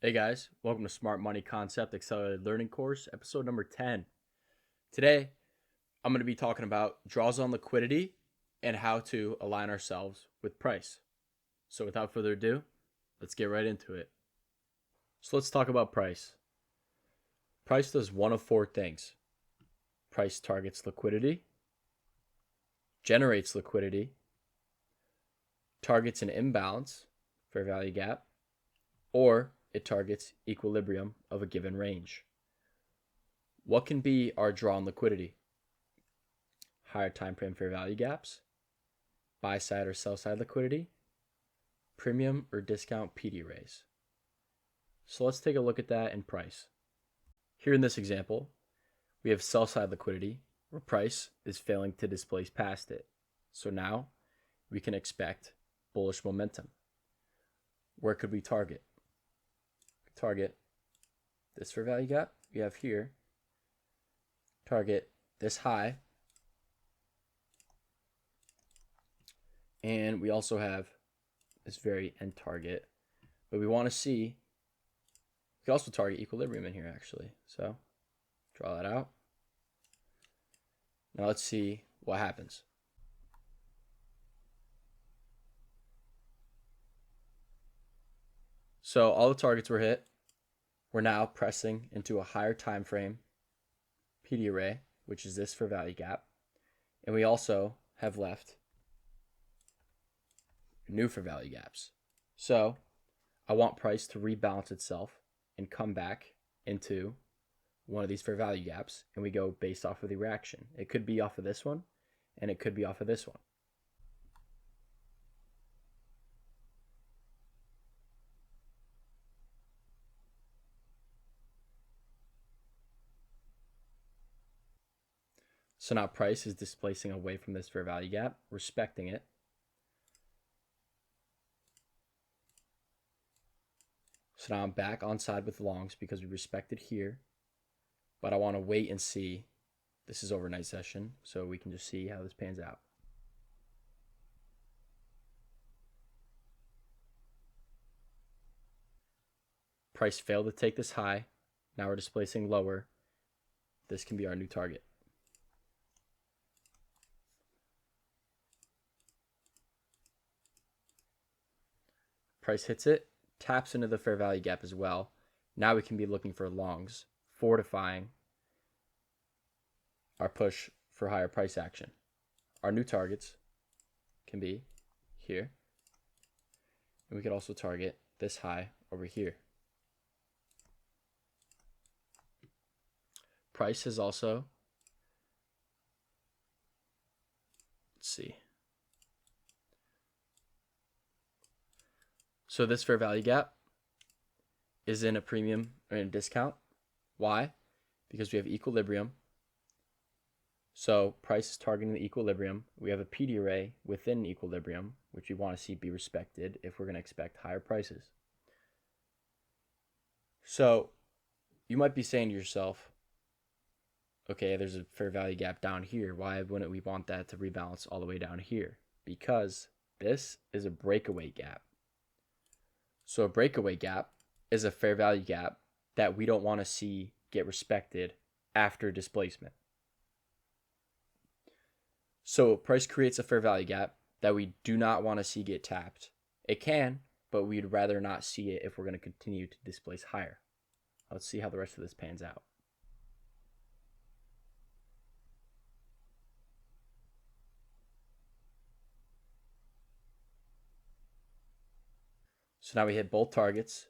Hey guys, welcome to Smart Money Concept Accelerated Learning Course, episode number 10. Today, I'm going to be talking about draws on liquidity and how to align ourselves with price. So without further ado, let's get right into it. So let's talk about price. Price does one of four things. Price targets liquidity, generates liquidity, targets an imbalance, fair value gap, or it targets equilibrium of a given range. What can be our draw on liquidity? Higher time frame fair value gaps, buy side or sell side liquidity, premium or discount PD arrays. So let's take a look at that in price. Here in this example, we have sell side liquidity where price is failing to displace past it. So now we can expect bullish momentum. Where could we target? Target this fair value gap we have here, target this high, and we also have this very end target, but we want to see, we can also target equilibrium in here actually. So draw that out. Now let's see what happens. So all the targets were hit. We're now pressing into a higher time frame PD array, which is this fair value gap. And we also have left new fair value gaps. So I want price to rebalance itself and come back into one of these fair value gaps, and we go based off of the reaction. It could be off of this one, and it could be off of this one. So now price is displacing away from this fair value gap, respecting it. So now I'm back on side with longs because we respected here, but I want to wait and see. This is overnight session, so we can just see how this pans out. Price failed to take this high. Now we're displacing lower. This can be our new target. Price hits it, taps into the fair value gap as well. Now we can be looking for longs, fortifying our push for higher price action. Our new targets can be here, and we could also target this high over here. Price is also, let's see. So this fair value gap is in a premium or in a discount. Why? Because we have equilibrium. So price is targeting the equilibrium. We have a PD array within equilibrium, which we want to see be respected if we're going to expect higher prices. So you might be saying to yourself, okay, there's a fair value gap down here. Why wouldn't we want that to rebalance all the way down here? Because this is a breakaway gap. So a breakaway gap is a fair value gap that we don't want to see get respected after displacement. So price creates a fair value gap that we do not want to see get tapped. It can, but we'd rather not see it if we're going to continue to displace higher. Let's see how the rest of this pans out. So now we hit both targets,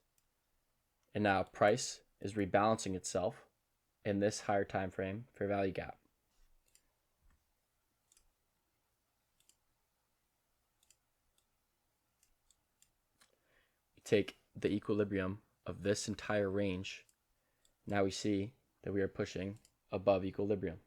and now price is rebalancing itself in this higher time frame fair value gap. We take the equilibrium of this entire range. Now we see that we are pushing above equilibrium.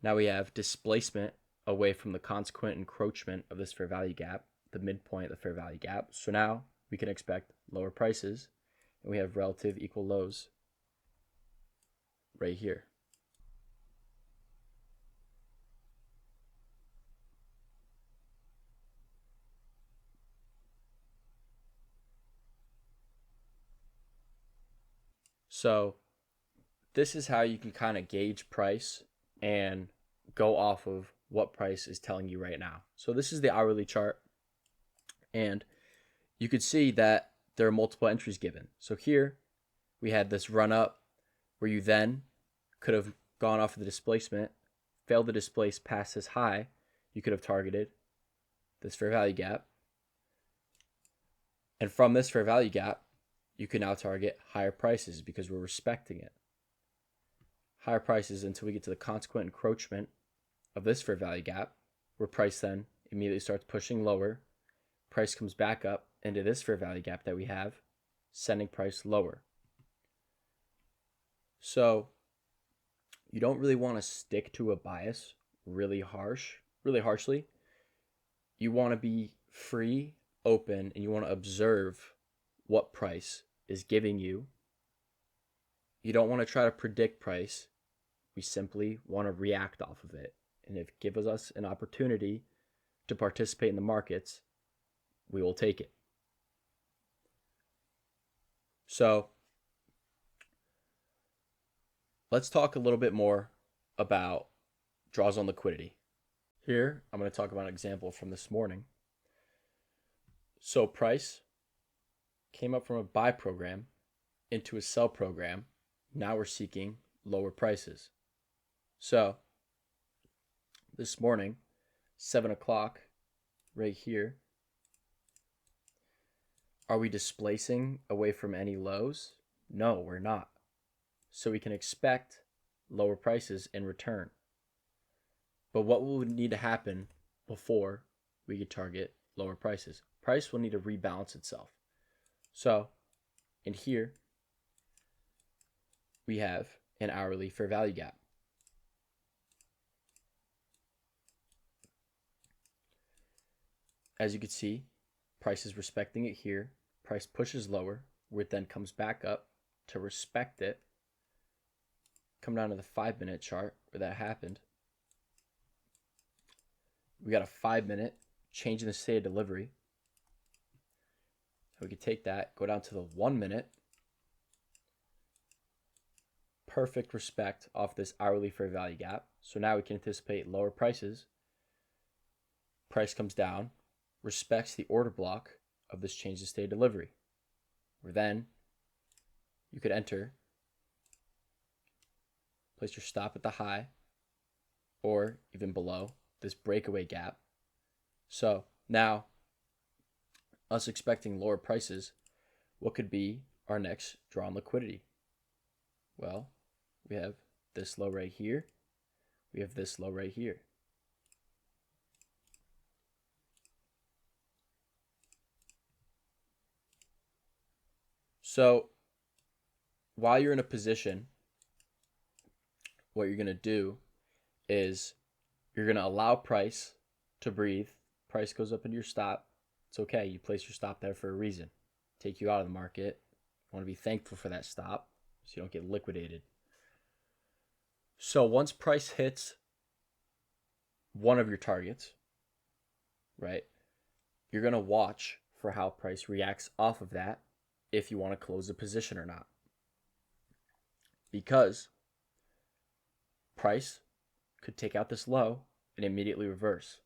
Now we have displacement away from the consequent encroachment of this fair value gap, the midpoint of the fair value gap. So now we can expect lower prices, and we have relative equal lows right here. So this is how you can kind of gauge price and go off of what price is telling you right now. So this is the hourly chart, and you could see that there are multiple entries given. So here we had this run up where you then could have gone off of the displacement, failed to displace past this high. You could have targeted this fair value gap. And from this fair value gap, you can now target higher prices because we're respecting it. Higher prices until we get to the consequent encroachment of this fair value gap, where price then immediately starts pushing lower. Price comes back up into this fair value gap that we have, sending price lower. So you don't really want to stick to a bias really harshly. You want to be free, open, and you want to observe what price is giving you. You don't want to try to predict price. We simply want to react off of it. And if it gives us an opportunity to participate in the markets, we will take it. So let's talk a little bit more about draws on liquidity. Here, I'm going to talk about an example from this morning. So price came up from a buy program into a sell program. Now we're seeking lower prices. So this morning, 7 o'clock, right here, are we displacing away from any lows? No, we're not. So we can expect lower prices in return. But what will need to happen before we could target lower prices? Price will need to rebalance itself. So in here, we have an hourly fair value gap. As you can see, price is respecting it here. Price pushes lower, where it then comes back up to respect it. Come down to the 5-minute chart where that happened. We got a 5-minute change in the state of delivery. So we could take that, go down to the 1-minute. Perfect respect off this hourly fair value gap. So now we can anticipate lower prices. Price comes down, respects the order block of this change in state of delivery. Where then you could enter, place your stop at the high, or even below this breakaway gap. So now, us expecting lower prices, what could be our next draw on liquidity? Well, we have this low right here. We have this low right here. So while you're in a position, what you're going to do is you're going to allow price to breathe. Price goes up into your stop. It's okay. You place your stop there for a reason. Take you out of the market. You want to be thankful for that stop so you don't get liquidated. So once price hits one of your targets, right, you're going to watch for how price reacts off of that if you want to close the position or not. Because price could take out this low and immediately reverse.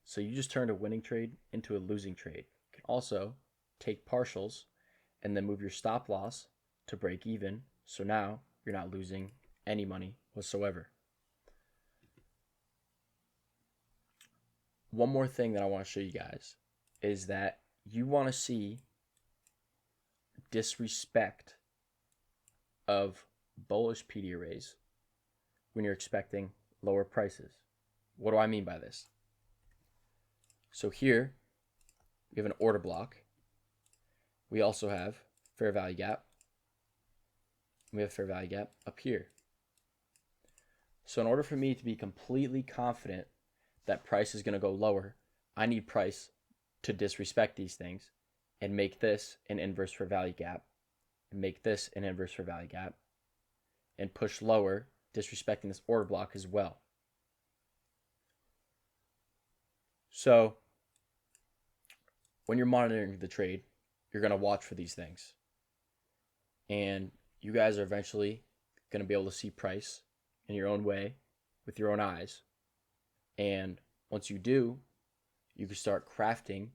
So you just turned a winning trade into a losing trade. You can also take partials and then move your stop loss to break even. So now you're not losing any money whatsoever. One more thing that I want to show you guys is that you want to see disrespect of bullish PD arrays when you're expecting lower prices. What do I mean by this? So here we have an order block. We also have fair value gap. We have fair value gap up here. So in order for me to be completely confident that price is going to go lower, I need price to disrespect these things and make this an inverse fair value gap, and make this an inverse fair value gap, and push lower, disrespecting this order block as well. So when you're monitoring the trade, you're going to watch for these things. And you guys are eventually going to be able to see price in your own way with your own eyes. And once you do, you can start crafting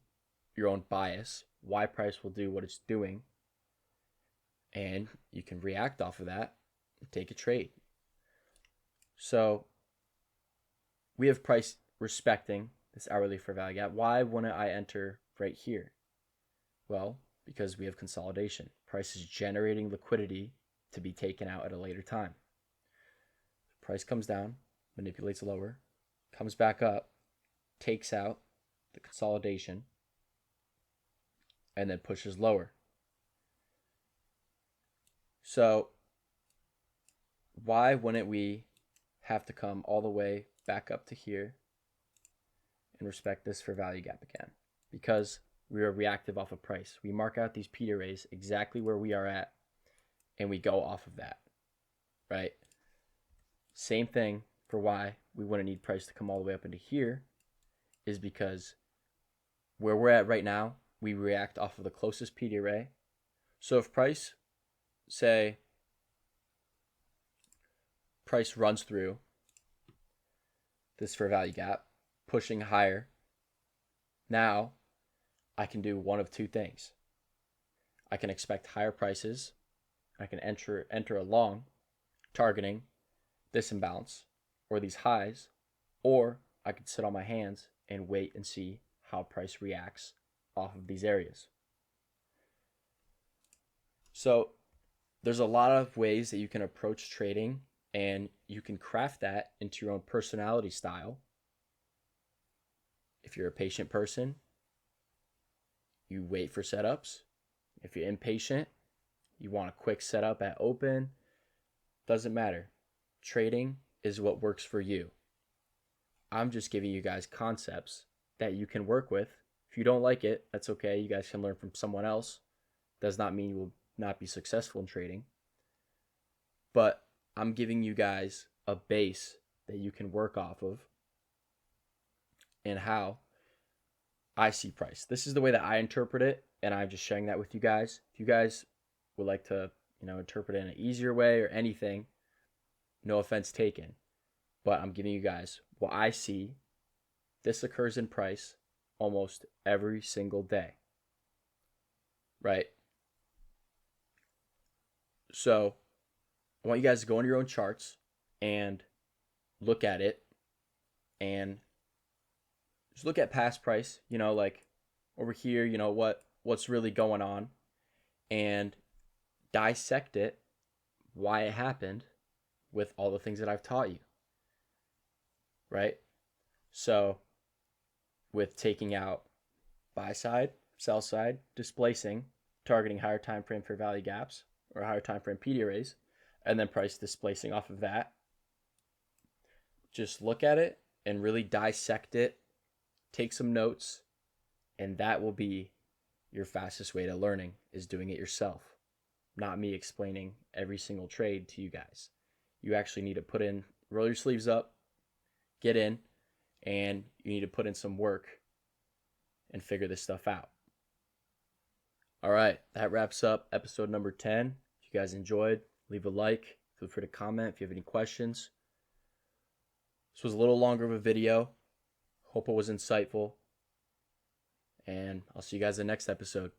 your own bias, why price will do what it's doing, and you can react off of that and take a trade. So we have price respecting this hourly fair value gap. Why wouldn't I enter right here? Well, because we have consolidation. Price is generating liquidity to be taken out at a later time. Price comes down, manipulates lower, comes back up, takes out the consolidation, and then pushes lower. So why wouldn't we have to come all the way back up to here and respect this fair value gap again? Because we are reactive off of price. We mark out these P arrays exactly where we are at, and we go off of that, right? Same thing for why we wouldn't need price to come all the way up into here is because where we're at right now, we react off of the closest PD array. So if price, say, price runs through this fair value gap, pushing higher, now I can do one of two things. I can expect higher prices. I can enter a long, targeting this imbalance or these highs, or I could sit on my hands and wait and see how price reacts off of these areas. So there's a lot of ways that you can approach trading, and you can craft that into your own personality style. If you're a patient person, you wait for setups. If you're impatient, you want a quick setup at open. Doesn't matter. Trading is what works for you. I'm just giving you guys concepts that you can work with. If you don't like it, that's okay. You guys can learn from someone else. Does not mean you will not be successful in trading. But I'm giving you guys a base that you can work off of and how I see price. This is the way that I interpret it, and I'm just sharing that with you guys. If you guys would like to, interpret it in an easier way or anything, no offense taken. But I'm giving you guys what I see. This occurs in price almost every single day, right? So I want you guys to go into your own charts and look at it and just look at past price, like over here, what's really going on, and dissect it, why it happened with all the things that I've taught you, right? So with taking out buy side, sell side, displacing, targeting higher time frame fair value gaps or higher time frame PD arrays, and then price displacing off of that, just look at it and really dissect it, take some notes, and that will be your fastest way to learning, is doing it yourself, not me explaining every single trade to you guys. You actually need to roll your sleeves up, get in, and you need to put in some work and figure this stuff out. All right, that wraps up episode number 10. If you guys enjoyed, leave a like. Feel free to comment if you have any questions. This was a little longer of a video. Hope it was insightful. And I'll see you guys in the next episode.